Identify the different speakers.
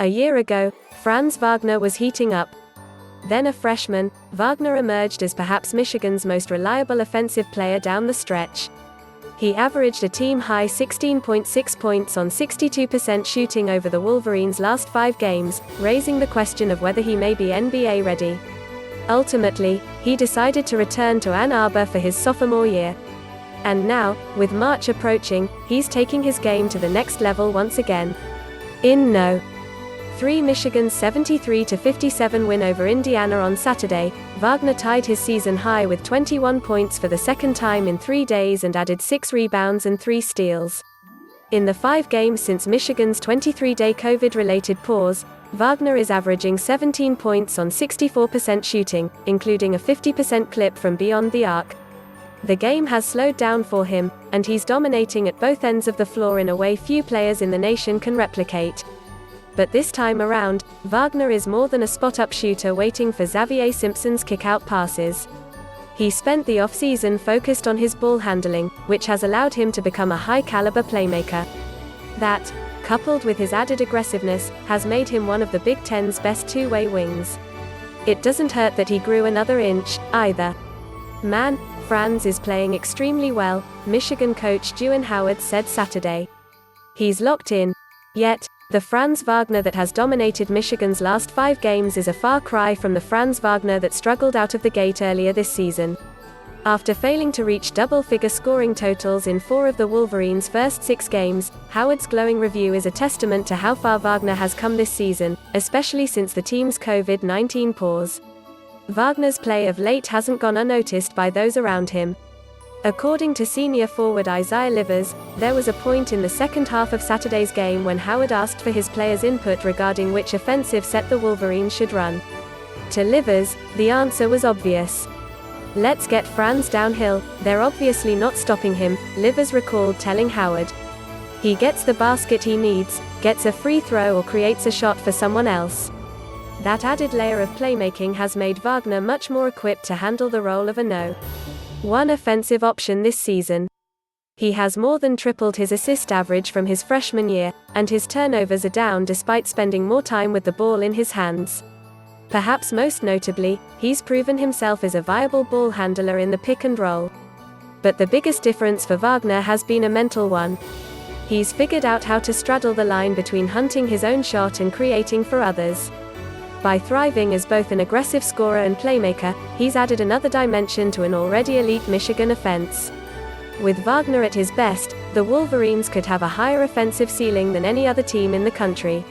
Speaker 1: A year ago, Franz Wagner was heating up. Then a freshman, Wagner emerged as perhaps Michigan's most reliable offensive player down the stretch. He averaged a team-high 16.6 points on 62% shooting over the Wolverines' last 5 games, raising the question of whether he may be NBA ready. Ultimately, he decided to return to Ann Arbor for his sophomore year. And now, with March approaching, he's taking his game to the next level once again. In No. 3 Michigan's 73-57 win over Indiana on Saturday, Wagner tied his season high with 21 points for the second time in 3 days and added 6 rebounds and 3 steals. In the 5 games since Michigan's 23-day COVID-related pause, Wagner is averaging 17 points on 64% shooting, including a 50% clip from beyond the arc. The game has slowed down for him, and he's dominating at both ends of the floor in a way few players in the nation can replicate. But this time around, Wagner is more than a spot-up shooter waiting for Zavier Simpson's kickout passes. He spent the offseason focused on his ball handling, which has allowed him to become a high-caliber playmaker. That, coupled with his added aggressiveness, has made him one of the Big Ten's best two-way wings. It doesn't hurt that he grew another inch, either. "Man, Franz is playing extremely well," Michigan coach Juwan Howard said Saturday. "He's locked in." Yet, the Franz Wagner that has dominated Michigan's last 5 games is a far cry from the Franz Wagner that struggled out of the gate earlier this season. After failing to reach double-figure scoring totals in 4 of the Wolverines' first 6 games, Howard's glowing review is a testament to how far Wagner has come this season, especially since the team's COVID-19 pause. Wagner's play of late hasn't gone unnoticed by those around him. According to senior forward Isaiah Livers, there was a point in the second half of Saturday's game when Howard asked for his players' input regarding which offensive set the Wolverines should run. To Livers, the answer was obvious. "Let's get Franz downhill, they're obviously not stopping him," Livers recalled telling Howard. "He gets the basket he needs, gets a free throw or creates a shot for someone else." That added layer of playmaking has made Wagner much more equipped to handle the role of a No. 1 offensive option this season. He has more than tripled his assist average from his freshman year, and his turnovers are down despite spending more time with the ball in his hands. Perhaps most notably, he's proven himself as a viable ball handler in the pick and roll. But the biggest difference for Wagner has been a mental one. He's figured out how to straddle the line between hunting his own shot and creating for others. By thriving as both an aggressive scorer and playmaker, he's added another dimension to an already elite Michigan offense. With Wagner at his best, the Wolverines could have a higher offensive ceiling than any other team in the country.